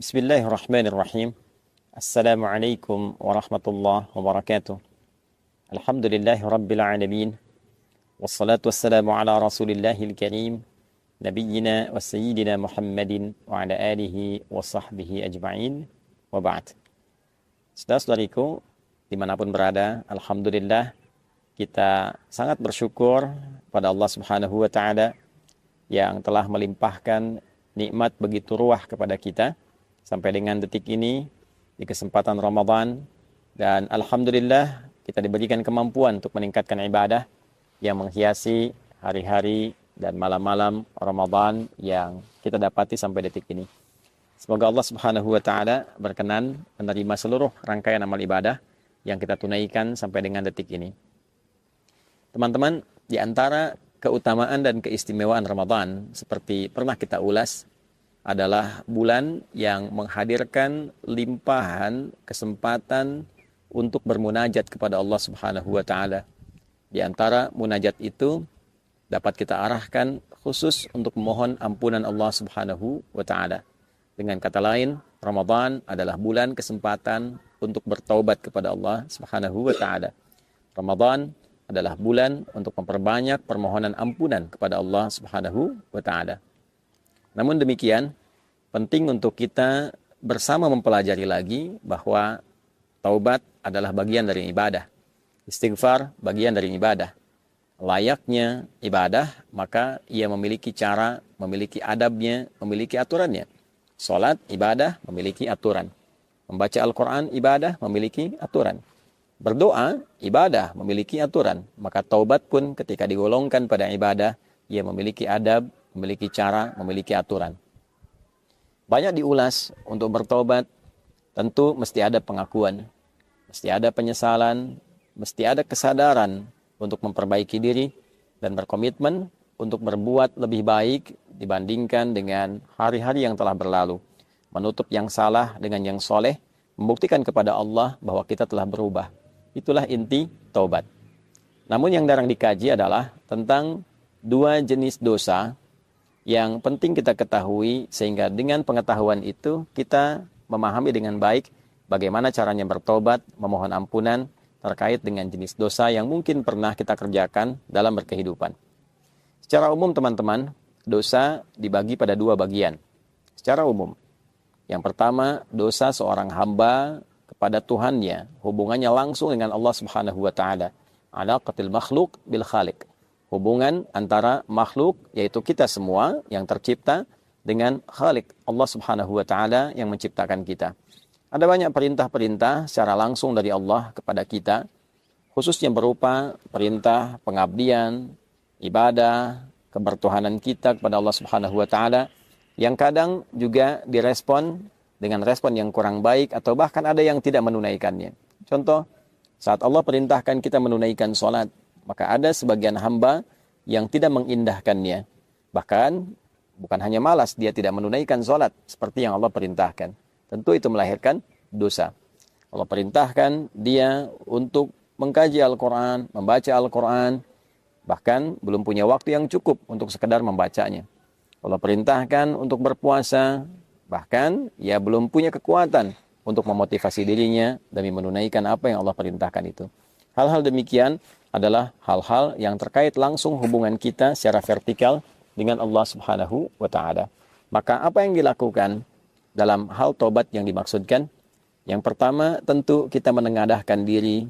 Bismillahirrahmanirrahim. Assalamualaikum warahmatullahi wabarakatuh. Alhamdulillahi rabbil alamin. Wassalatu wassalamu ala rasulillahil karim. Nabiyyina wa sayyidina Muhammadin wa ala alihi wa sahbihi ajma'in. Wa ba'd. Saudara-saudariku, dimanapun berada, Alhamdulillah kita sangat bersyukur pada Allah Subhanahu wa ta'ala yang telah melimpahkan nikmat begitu ruah kepada kita sampai dengan detik ini di kesempatan Ramadan, dan alhamdulillah kita diberikan kemampuan untuk meningkatkan ibadah yang menghiasi hari-hari dan malam-malam Ramadan yang kita dapati sampai detik ini. Semoga Allah Subhanahu wa taala berkenan menerima seluruh rangkaian amal ibadah yang kita tunaikan sampai dengan detik ini. Teman-teman, di antara keutamaan dan keistimewaan Ramadan seperti pernah kita ulas adalah bulan yang menghadirkan limpahan kesempatan untuk bermunajat kepada Allah Subhanahu wa taala. Di antara munajat itu dapat kita arahkan khusus untuk memohon ampunan Allah Subhanahu wa taala. Dengan kata lain, Ramadan adalah bulan kesempatan untuk bertaubat kepada Allah Subhanahu wa taala. Ramadan adalah bulan untuk memperbanyak permohonan ampunan kepada Allah Subhanahu wa taala. Namun demikian, penting untuk kita bersama mempelajari lagi bahwa taubat adalah bagian dari ibadah. Istighfar bagian dari ibadah. Layaknya ibadah, maka ia memiliki cara, memiliki adabnya, memiliki aturannya. Salat, ibadah, memiliki aturan. Membaca Al-Quran, ibadah, memiliki aturan. Berdoa, ibadah, memiliki aturan. Maka taubat pun ketika digolongkan pada ibadah, ia memiliki adab, memiliki cara, memiliki aturan. Banyak diulas untuk bertobat, tentu mesti ada pengakuan, mesti ada penyesalan, mesti ada kesadaran untuk memperbaiki diri dan berkomitmen untuk berbuat lebih baik dibandingkan dengan hari-hari yang telah berlalu. Menutup yang salah dengan yang soleh, membuktikan kepada Allah bahwa kita telah berubah. Itulah inti taubat. Namun yang jarang dikaji adalah tentang dua jenis dosa yang penting kita ketahui, sehingga dengan pengetahuan itu kita memahami dengan baik bagaimana caranya bertobat, memohon ampunan terkait dengan jenis dosa yang mungkin pernah kita kerjakan dalam berkehidupan. Secara umum teman-teman, dosa dibagi pada dua bagian. Secara umum, yang pertama dosa seorang hamba kepada Tuhannya, hubungannya langsung dengan Allah Subhanahu wa taala. Alaqatil makhluk bil khaliq. Hubungan antara makhluk, yaitu kita semua yang tercipta, dengan Khalik, Allah Subhanahu wa taala yang menciptakan kita. Ada banyak perintah-perintah secara langsung dari Allah kepada kita, khususnya berupa perintah pengabdian, ibadah, kebertuhanan kita kepada Allah Subhanahu wa taala, yang kadang juga direspon dengan respon yang kurang baik atau bahkan ada yang tidak menunaikannya. Contoh, saat Allah perintahkan kita menunaikan sholat, maka ada sebagian hamba yang tidak mengindahkannya. Bahkan bukan hanya malas, dia tidak menunaikan sholat seperti yang Allah perintahkan. Tentu itu melahirkan dosa. Allah perintahkan dia untuk mengkaji Al-Quran, membaca Al-Quran, bahkan belum punya waktu yang cukup untuk sekedar membacanya. Allah perintahkan untuk berpuasa, bahkan ia belum punya kekuatan untuk memotivasi dirinya demi menunaikan apa yang Allah perintahkan itu. Hal-hal demikian adalah hal-hal yang terkait langsung hubungan kita secara vertikal dengan Allah Subhanahu wa taala. Maka apa yang dilakukan dalam hal tobat yang dimaksudkan? Yang pertama, tentu kita menengadahkan diri,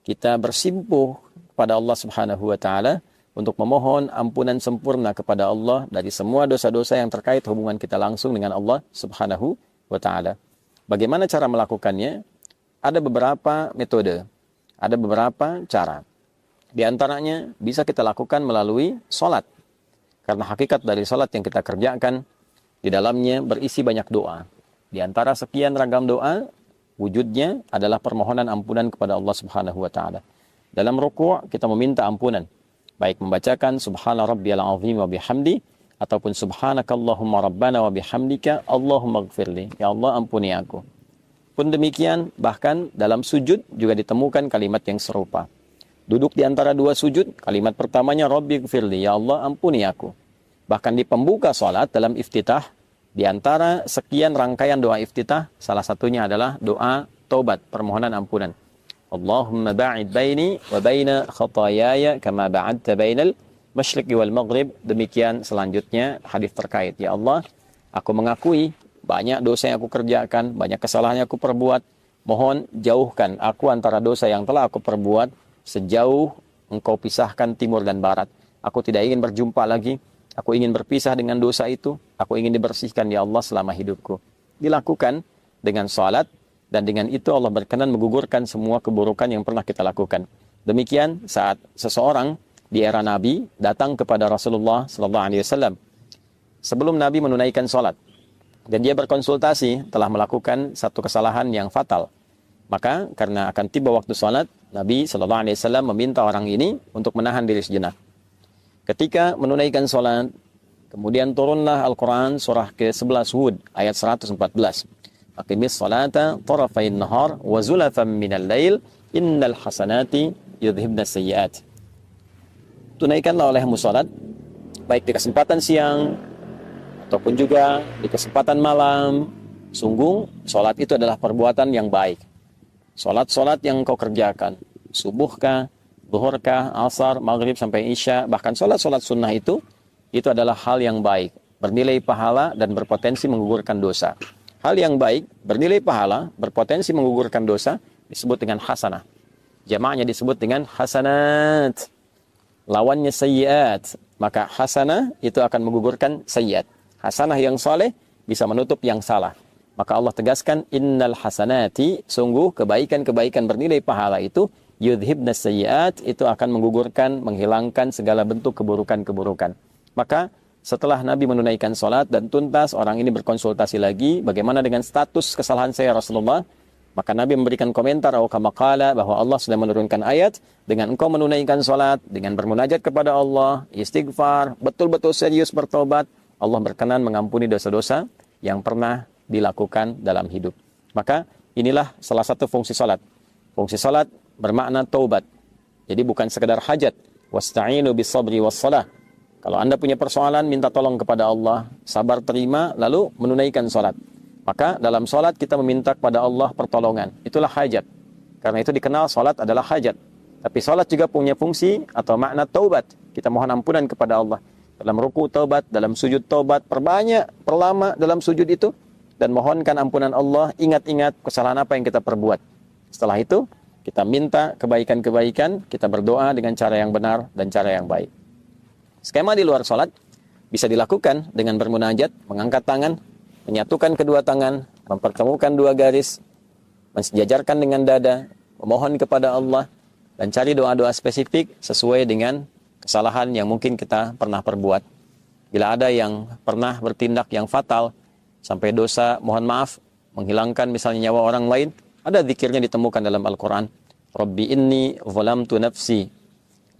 kita bersimpuh kepada Allah Subhanahu wa taala untuk memohon ampunan sempurna kepada Allah dari semua dosa-dosa yang terkait hubungan kita langsung dengan Allah Subhanahu wa taala. Bagaimana cara melakukannya? Ada beberapa metode, ada beberapa cara. Di antaranya bisa kita lakukan melalui sholat. Karena hakikat dari sholat yang kita kerjakan, di dalamnya berisi banyak doa. Di antara sekian ragam doa, wujudnya adalah permohonan ampunan kepada Allah Subhanahu wa taala. Dalam ruku' kita meminta ampunan, baik membacakan subhana rabbiyal azim wa bihamdi ataupun subhanakallahumma rabbana wa bihamdika Allahumma ighfirli. Ya Allah, ampuni aku. Pun demikian, bahkan dalam sujud juga ditemukan kalimat yang serupa. Duduk di antara dua sujud, kalimat pertamanya Rabbi ighfirli, ya Allah ampuni aku. Bahkan di pembuka salat dalam iftitah, Di antara sekian rangkaian doa iftitah, salah satunya adalah doa taubat, permohonan ampunan. Allahumma ba'id baini wa baina khatayaya kama ba'adta bainal masyriqi wal maghrib. Demikian selanjutnya hadis terkait. Ya Allah, aku mengakui banyak dosa yang aku kerjakan, banyak kesalahan yang aku perbuat. Mohon jauhkan aku antara dosa yang telah aku perbuat sejauh Engkau pisahkan timur dan barat. Aku tidak ingin berjumpa lagi. Aku ingin berpisah dengan dosa itu. Aku ingin dibersihkan ya Allah selama hidupku. Dilakukan dengan salat, dan dengan itu Allah berkenan menggugurkan semua keburukan yang pernah kita lakukan. Demikian saat seseorang di era Nabi datang kepada Rasulullah SAW sebelum Nabi menunaikan salat, dan dia berkonsultasi telah melakukan satu kesalahan yang fatal. Maka karena akan tiba waktu salat, Nabi SAW meminta orang ini untuk menahan diri sejenak. Ketika menunaikan salat, kemudian turunlah Al-Quran surah ke-11 Hud ayat 114. Aqimis salata tarafain nahar wa zulafan minal lail innal hasanati yudhibna sayyiat. Tunaikanlah olehmu salat baik di kesempatan siang ataupun juga di kesempatan malam. Sungguh salat itu adalah perbuatan yang baik. Salat-salat yang kau kerjakan, subuhkah, zuhurkah, asar, maghrib sampai isya, bahkan salat-salat sunnah itu adalah hal yang baik, bernilai pahala dan berpotensi menggugurkan dosa. Hal yang baik, bernilai pahala, berpotensi menggugurkan dosa, disebut dengan hasanah. Jamaknya disebut dengan hasanat. Lawannya sayyiat. Maka hasanah itu akan menggugurkan sayyiat. Hasanah yang saleh bisa menutup yang salah. Maka Allah tegaskan, innal hasanati, sungguh kebaikan-kebaikan bernilai pahala itu, yudhibna sayyiat, itu akan menggugurkan, menghilangkan segala bentuk keburukan-keburukan. Maka setelah Nabi menunaikan salat dan tuntas, orang ini berkonsultasi lagi, bagaimana dengan status kesalahan saya Rasulullah? Maka Nabi memberikan komentar atau kamakala bahwa Allah sudah menurunkan ayat, dengan engkau menunaikan salat, dengan bermunajat kepada Allah, istighfar, betul-betul serius bertobat, Allah berkenan mengampuni dosa-dosa yang pernah dilakukan dalam hidup. Maka inilah salah satu fungsi salat. Fungsi salat bermakna taubat. Jadi bukan sekedar hajat. Wasta'inu bis-sabri was-salah. Kalau Anda punya persoalan, minta tolong kepada Allah, sabar terima, lalu menunaikan salat. Maka dalam salat kita meminta kepada Allah pertolongan. Itulah hajat. Karena itu dikenal salat adalah hajat. Tapi salat juga punya fungsi atau makna taubat. Kita mohon ampunan kepada Allah. Dalam ruku taubat, dalam sujud taubat, perlama dalam sujud itu, dan mohonkan ampunan Allah, ingat-ingat kesalahan apa yang kita perbuat. Setelah itu, kita minta kebaikan-kebaikan, kita berdoa dengan cara yang benar dan cara yang baik. Skema di luar sholat bisa dilakukan dengan bermunajat, mengangkat tangan, menyatukan kedua tangan, mempertemukan dua garis, mensejajarkan dengan dada, memohon kepada Allah, dan cari doa-doa spesifik sesuai dengan kesalahan yang mungkin kita pernah perbuat. Bila ada yang pernah bertindak yang fatal, sampai dosa, mohon maaf, menghilangkan misalnya nyawa orang lain, ada zikirnya ditemukan dalam Al-Quran. Rabbi inni zalamtu nafsi.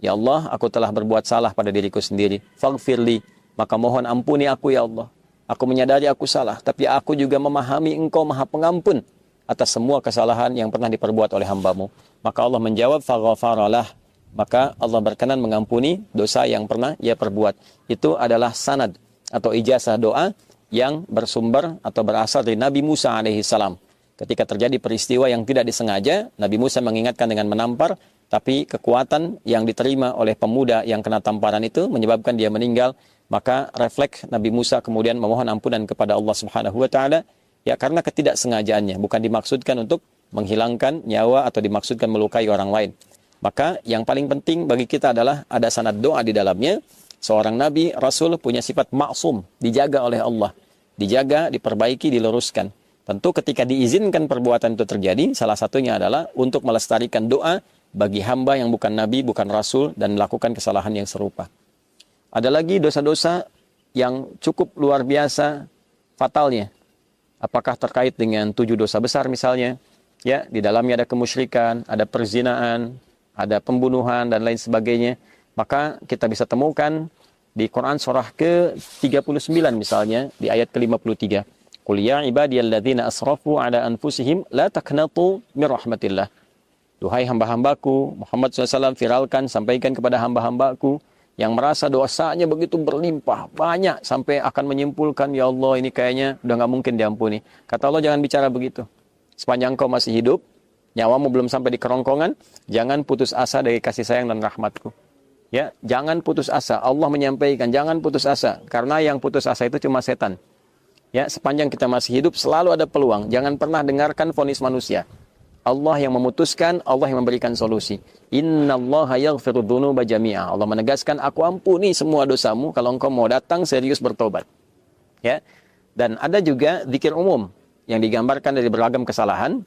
Ya Allah, aku telah berbuat salah pada diriku sendiri. Faghfirli, maka mohon ampuni aku ya Allah. Aku menyadari aku salah, tapi aku juga memahami Engkau Maha Pengampun atas semua kesalahan yang pernah diperbuat oleh hambamu. Maka Allah menjawab, faghfaralah. Maka Allah berkenan mengampuni dosa yang pernah ia perbuat. Itu adalah sanad atau ijazah doa yang bersumber atau berasal dari Nabi Musa alaihissalam. Ketika terjadi peristiwa yang tidak disengaja, Nabi Musa mengingatkan dengan menampar, tapi kekuatan yang diterima oleh pemuda yang kena tamparan itu menyebabkan dia meninggal. Maka refleks Nabi Musa kemudian memohon ampunan kepada Allah Subhanahu wa taala, ya karena ketidaksengajaannya, bukan dimaksudkan untuk menghilangkan nyawa atau dimaksudkan melukai orang lain. Maka yang paling penting bagi kita adalah ada sanad doa di dalamnya. Seorang nabi, rasul punya sifat maksum, dijaga oleh Allah. Dijaga, diperbaiki, diluruskan. Tentu ketika diizinkan perbuatan itu terjadi, salah satunya adalah untuk melestarikan doa bagi hamba yang bukan nabi, bukan rasul, dan melakukan kesalahan yang serupa. Ada lagi dosa-dosa yang cukup luar biasa fatalnya. Apakah terkait dengan 7 dosa besar misalnya? Ya, di dalamnya ada kemusyrikan, ada perzinaan, ada pembunuhan, dan lain sebagainya. Maka kita bisa temukan di Quran surah ke-39 misalnya, di ayat ke-53. Qul ya ibadiyalladzina asrafu ala anfusihim la taqnatu min rahmatillah. Duhai hamba-hambaku, Muhammad SAW viralkan, sampaikan kepada hamba-hambaku yang merasa dosanya begitu berlimpah, banyak, sampai akan menyimpulkan, ya Allah ini kayaknya udah nggak mungkin diampuni. Kata Allah, jangan bicara begitu. Sepanjang kau masih hidup, nyawamu belum sampai di kerongkongan, jangan putus asa dari kasih sayang dan rahmatku. Ya, jangan putus asa. Allah menyampaikan, jangan putus asa. Karena yang putus asa itu cuma setan. Ya, sepanjang kita masih hidup selalu ada peluang. Jangan pernah dengarkan vonis manusia. Allah yang memutuskan, Allah yang memberikan solusi. Innallaha yaghfiru dzunuba jami'a. Allah menegaskan, aku ampuni semua dosamu kalau engkau mau datang serius bertobat. Ya. Dan ada juga zikir umum yang digambarkan dari beragam kesalahan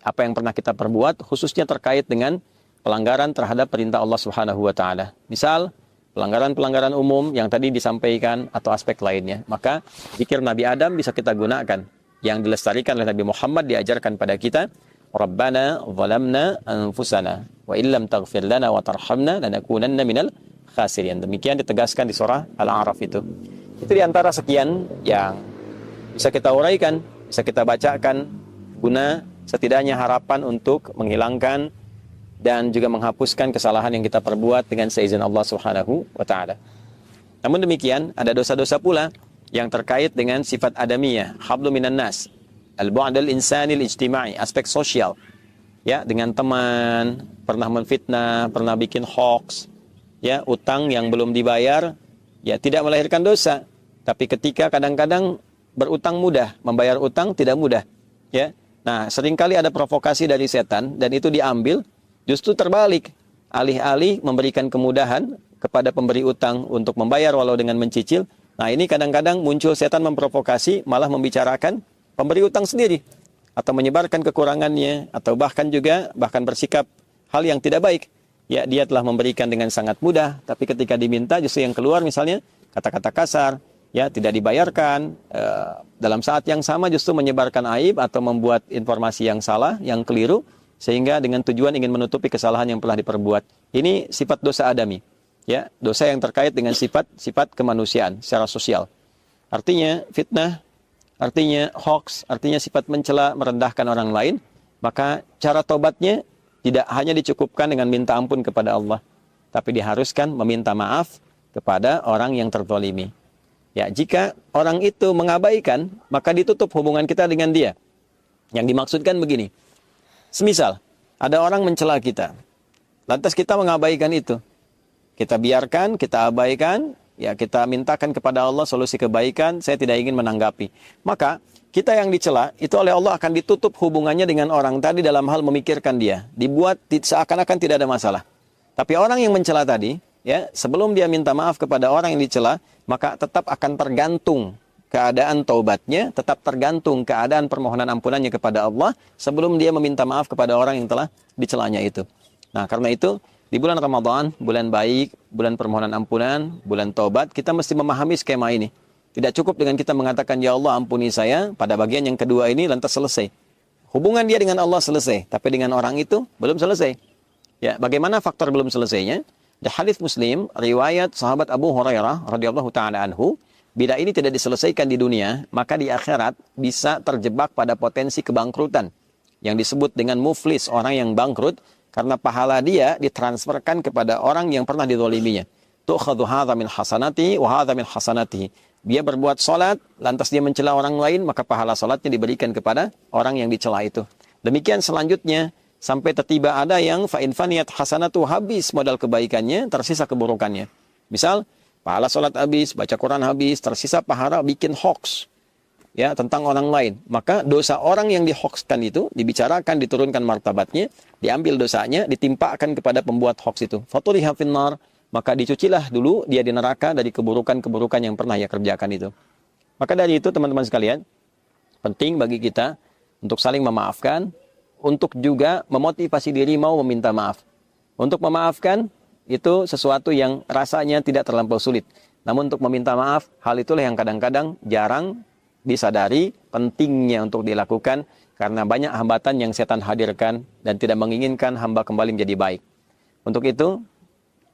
apa yang pernah kita perbuat, khususnya terkait dengan pelanggaran terhadap perintah Allah Subhanahu wa taala. Misal pelanggaran-pelanggaran umum yang tadi disampaikan atau aspek lainnya. Maka zikir Nabi Adam bisa kita gunakan. Yang dilestarikan oleh Nabi Muhammad diajarkan pada kita, Rabbana zalamna anfusana wa illam taghfir lana wa tarhamna lanakunanna minal khasirin. Demikian ditegaskan di surah Al-A'raf itu. Itu diantara sekian yang bisa kita uraikan, bisa kita bacakan guna setidaknya harapan untuk menghilangkan dan juga menghapuskan kesalahan yang kita perbuat dengan seizin Allah Subhanahu wa taala. Namun demikian, ada dosa-dosa pula yang terkait dengan sifat adamiyah, hablu minan nas, al-bu'dal insanil ijtima'i, aspek sosial. Ya, dengan teman, pernah menfitnah, pernah bikin hoax, ya, utang yang belum dibayar, ya tidak melahirkan dosa. Tapi ketika kadang-kadang berutang mudah, membayar utang tidak mudah, ya. Nah, seringkali ada provokasi dari setan dan itu diambil. Justru terbalik, alih-alih memberikan kemudahan kepada pemberi utang untuk membayar walau dengan mencicil. Nah, ini kadang-kadang muncul setan memprovokasi, malah membicarakan pemberi utang sendiri. Atau menyebarkan kekurangannya, atau bahkan bersikap hal yang tidak baik. Ya, dia telah memberikan dengan sangat mudah, tapi ketika diminta justru yang keluar misalnya kata-kata kasar, ya tidak dibayarkan, dalam saat yang sama justru menyebarkan aib atau membuat informasi yang salah, yang keliru, sehingga dengan tujuan ingin menutupi kesalahan yang pernah diperbuat. Ini sifat dosa adami, ya, dosa yang terkait dengan sifat kemanusiaan secara sosial. Artinya fitnah, artinya hoax, artinya sifat mencela, merendahkan orang lain. Maka cara tobatnya tidak hanya dicukupkan dengan minta ampun kepada Allah, tapi diharuskan meminta maaf kepada orang yang terzalimi. Ya, jika orang itu mengabaikan, maka ditutup hubungan kita dengan dia. Yang dimaksudkan begini. Semisal, ada orang mencela kita. Lantas kita mengabaikan itu. Kita biarkan, kita abaikan, ya kita mintakan kepada Allah solusi kebaikan, saya tidak ingin menanggapi. Maka, kita yang dicela, itu oleh Allah akan ditutup hubungannya dengan orang tadi dalam hal memikirkan dia. Dibuat seakan-akan tidak ada masalah. Tapi orang yang mencela tadi, ya, sebelum dia minta maaf kepada orang yang dicela, maka tetap akan tergantung keadaan taubatnya, tetap tergantung keadaan permohonan ampunannya kepada Allah sebelum dia meminta maaf kepada orang yang telah dicelanya itu. Nah, karena itu di bulan Ramadan, bulan baik, bulan permohonan ampunan, bulan taubat, kita mesti memahami skema ini. Tidak cukup dengan kita mengatakan, ya Allah ampuni saya, pada bagian yang kedua ini lantas selesai. Hubungan dia dengan Allah selesai, tapi dengan orang itu belum selesai. Ya, bagaimana faktor belum selesainya? Di hadis Muslim, riwayat sahabat Abu Hurairah radhiyallahu taala anhu, bila ini tidak diselesaikan di dunia, maka di akhirat bisa terjebak pada potensi kebangkrutan. Yang disebut dengan muflis, orang yang bangkrut, karena pahala dia ditransferkan kepada orang yang pernah dizaliminya. Tu'khadhu hadza min hasanati wa hadza min hasanatihi. Dia berbuat salat, lantas dia mencela orang lain, maka pahala salatnya diberikan kepada orang yang dicela itu. Demikian selanjutnya, sampai tertiba ada yang fa'in faniyat hasanatu, habis modal kebaikannya, tersisa keburukannya. Misal, pahala sholat habis, baca Quran habis, tersisa pahala bikin hoax, ya, tentang orang lain. Maka dosa orang yang dihoaxkan itu dibicarakan, diturunkan martabatnya, diambil dosanya, ditimpakan kepada pembuat hoax itu. Faturiha finnar, maka dicucilah dulu dia di neraka dari keburukan-keburukan yang pernah ia kerjakan itu. Maka dari itu teman-teman sekalian, penting bagi kita untuk saling memaafkan, untuk juga memotivasi diri mau meminta maaf. Untuk memaafkan itu sesuatu yang rasanya tidak terlampau sulit. Namun untuk meminta maaf, hal itulah yang kadang-kadang jarang disadari pentingnya untuk dilakukan karena banyak hambatan yang setan hadirkan dan tidak menginginkan hamba kembali menjadi baik. Untuk itu,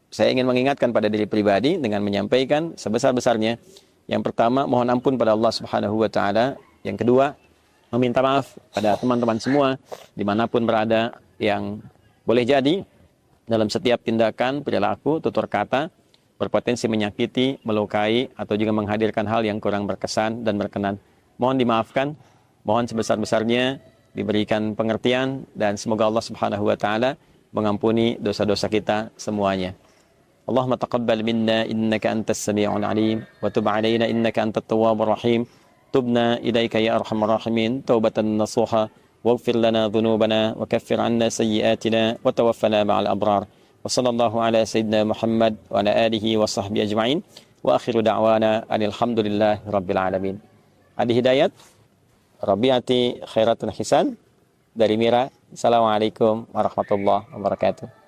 saya ingin mengingatkan pada diri pribadi dengan menyampaikan sebesar-besarnya. Yang pertama, mohon ampun pada Allah Subhanahu wa taala. Yang kedua, meminta maaf pada teman-teman semua dimanapun berada yang boleh jadi dalam setiap tindakan, perilaku, tutur kata berpotensi menyakiti, melukai, atau juga menghadirkan hal yang kurang berkesan dan berkenan. Mohon dimaafkan, mohon sebesar-besarnya diberikan pengertian, dan semoga Allah Subhanahu wa taala mengampuni dosa-dosa kita semuanya. Allahumma taqabbal minna innaka antas sami'ul alim wa tub 'alaina innaka antat tawwabur rahim. Tubna ilaika ya arhamar rahimin taubatan nasuha waghfir lana dhunubana wa kaffir 'anna sayyi'atina wa tawaffana ma'al abrar. Wa sallallahu ala sayyidina Muhammad wa ala alihi wa sahbihi ajma'in. Wa akhiru da'wana alhamdulillahi rabbil alamin. Adi Hidayat, Rabiati Khairatul Hisan dari Mira. Assalamualaikum warahmatullahi wabarakatuh.